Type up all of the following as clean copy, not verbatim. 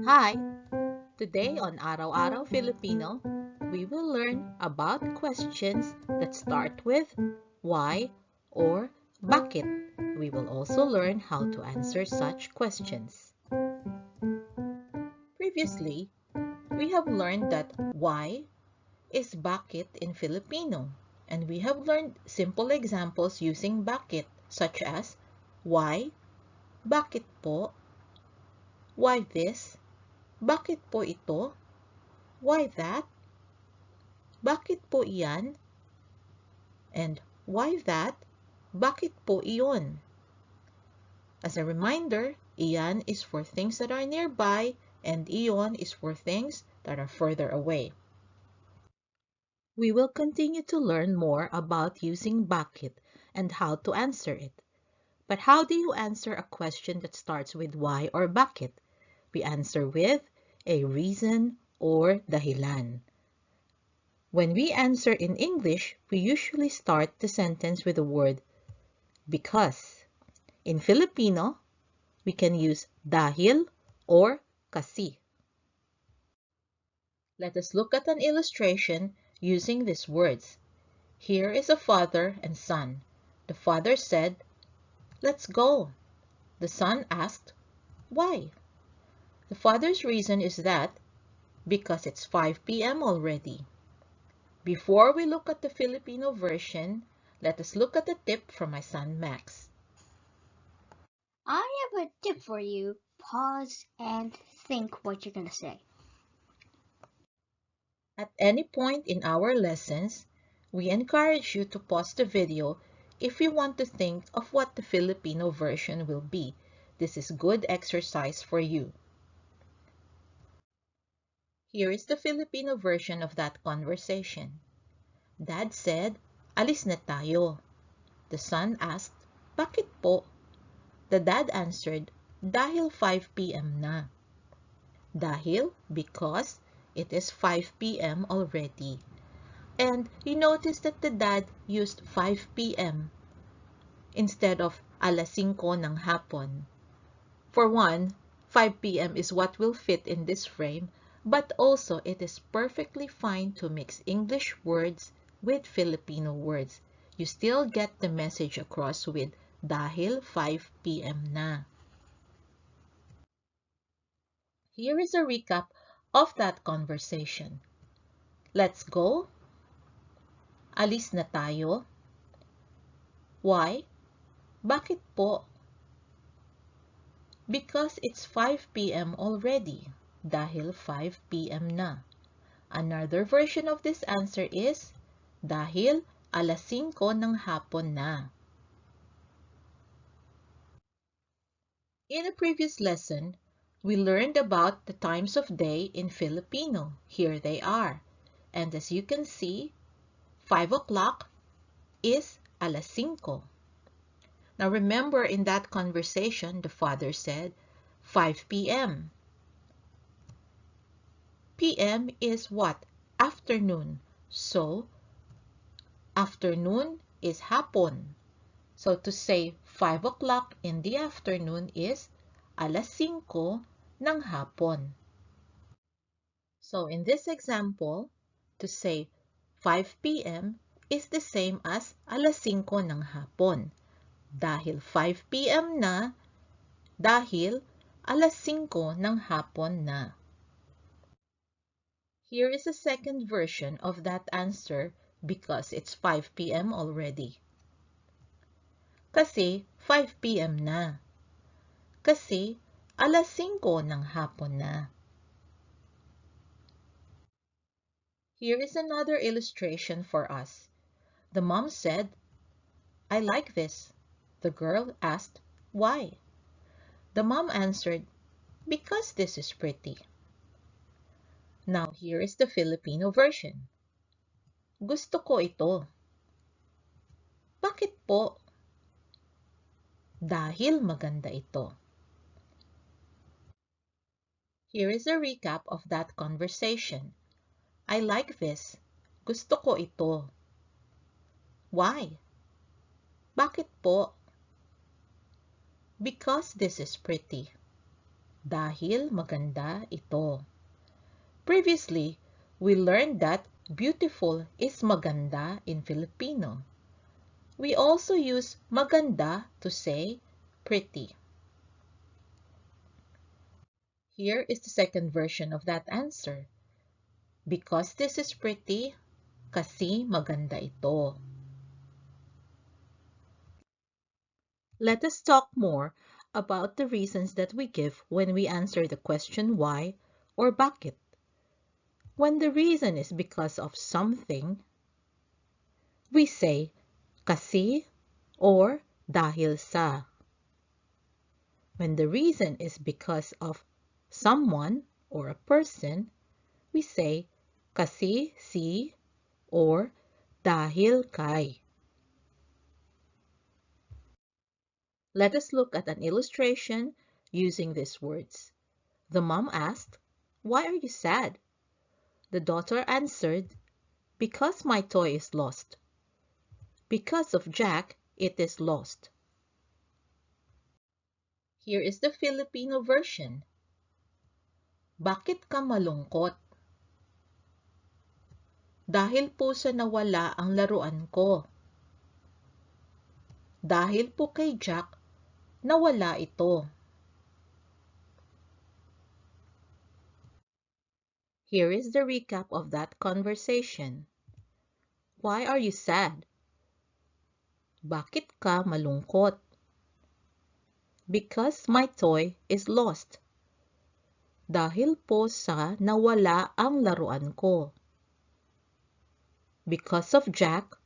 Hi! Today on Araw-Araw Filipino, we will learn about questions that start with why or bakit. We will also learn how to answer such questions. Previously, we have learned that why is bakit in Filipino, and we have learned simple examples using bakit such as why, bakit po, why this, bakit po ito, why that, bakit po iyan, and why that, bakit po iyon. As a reminder, iyan is for things that are nearby and iyon is for things that are further away. We will continue to learn more about using bakit and how to answer it. But how do you answer a question that starts with why or bakit? We answer with a reason or dahilan. When we answer in English, we usually start the sentence with the word because. In Filipino, we can use dahil or kasi. Let us look at an illustration using these words. Here is a father and son. The father said, "Let's go." The son asked, "Why?" The father's reason is that because it's 5 p.m. already. Before we look at the Filipino version, let us look at a tip from my son Max. I have a tip for you. Pause and think what you're going to say. At any point in our lessons, we encourage you to pause the video if you want to think of what the Filipino version will be. This is good exercise for you. Here is the Filipino version of that conversation. Dad said, "Alis na tayo." The son asked, "Bakit po?" The dad answered, "Dahil 5 p.m. na." Dahil, because, it is 5 p.m. already. And you notice that the dad used 5 p.m. instead of alas 5 ng hapon. For one, 5 p.m. is what will fit in this frame, but also it is perfectly fine to mix English words with Filipino words. You still get the message across with dahil 5 p.m. na. Here is a recap of that conversation. Let's go. Alis na tayo. Why? Bakit po? Because it's 5 p.m. already. Dahil 5 p.m. na. Another version of this answer is dahil alas 5 ng hapon na. In a previous lesson, we learned about the times of day in Filipino. Here they are. And as you can see, 5 o'clock is alas 5. Now remember in that conversation, the father said 5 p.m. PM is what? Afternoon. So, afternoon is hapon. So to say 5 o'clock in the afternoon is alas 5 ng hapon. So in this example, to say 5 p.m. is the same as alas 5 ng hapon. Dahil 5 p.m. na, dahil alas 5 ng hapon na. Here is a second version of that answer because it's 5 p.m. already. Kasi 5 p.m. na. Kasi alas 5 ng hapon na. Here is another illustration for us. The mom said, "I like this." The girl asked, "Why?" The mom answered, "Because this is pretty." Now here is the Filipino version. Gusto ko ito. Bakit po? Dahil maganda ito. Here is a recap of that conversation. I like this. Gusto ko ito. Why? Bakit po? Because this is pretty. dahil maganda ito. Previously, we learned that beautiful is maganda in Filipino. We also use maganda to say pretty. Here is the second version of that answer. Because this is pretty, kasi maganda ito. Let us talk more about the reasons that we give when we answer the question why or bakit. When the reason is because of something, we say kasi or dahil sa. When the reason is because of someone or a person, we say kasi si or dahil kay. Let us look at an illustration using these words. The mom asked, "Why are you sad?" The daughter answered, "Because my toy is lost." Because of Jack, it is lost. Here is the Filipino version. Bakit ka malungkot? Dahil po sa nawala ang laruan ko. Dahil po kay Jack, nawala ito. Here is the recap of that conversation. Why are you sad? Bakit ka malungkot? Because my toy is lost. Dahil po sa nawala ang laruan ko. Because of Jack,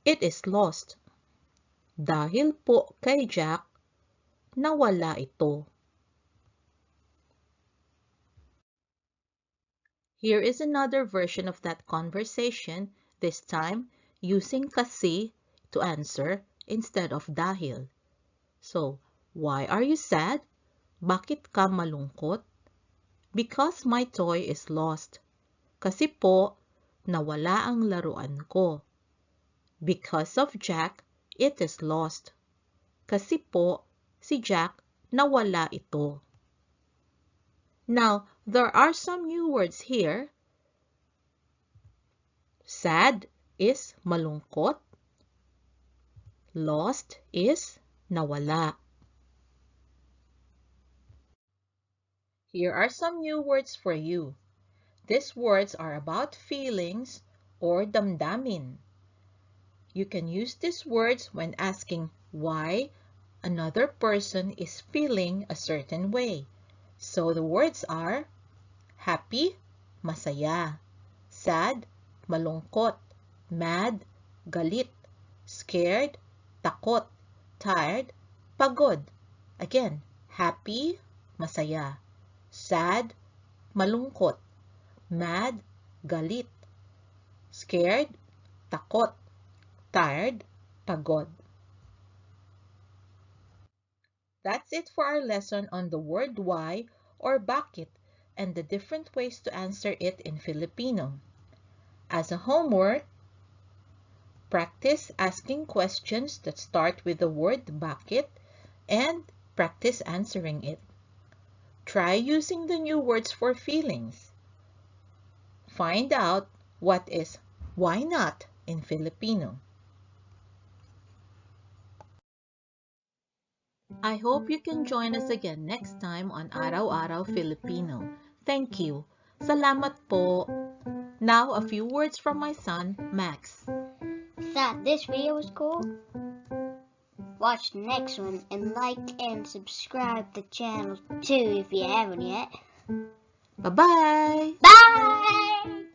it is lost. Dahil po kay Jack, nawala ito. Here is another version of that conversation, this time using kasi to answer instead of dahil. So, why are you sad? Bakit ka malungkot? Because my toy is lost. Kasi po, nawala ang laruan ko. Because of Jack, it is lost. Kasi po, si Jack, nawala ito. Now, there are some new words here. Sad is malungkot. Lost is nawala. Here are some new words for you. These words are about feelings or damdamin. You can use these words when asking why another person is feeling a certain way. So the words are happy, masaya, sad, malungkot, mad, galit, scared, takot, tired, pagod. Again, happy, masaya, sad, malungkot, mad, galit, scared, takot, tired, pagod. That's it for our lesson on the word why or bakit and the different ways to answer it in Filipino. As a homework, practice asking questions that start with the word bakit and practice answering it. Try using the new words for feelings. Find out what is why not in Filipino. I hope you can join us again next time on Araw-Araw Filipino. Thank you. Salamat po. Now, a few words from my son, Max. Thought this video was cool? Watch the next one and like and subscribe to the channel too if you haven't yet. Bye-bye! Bye!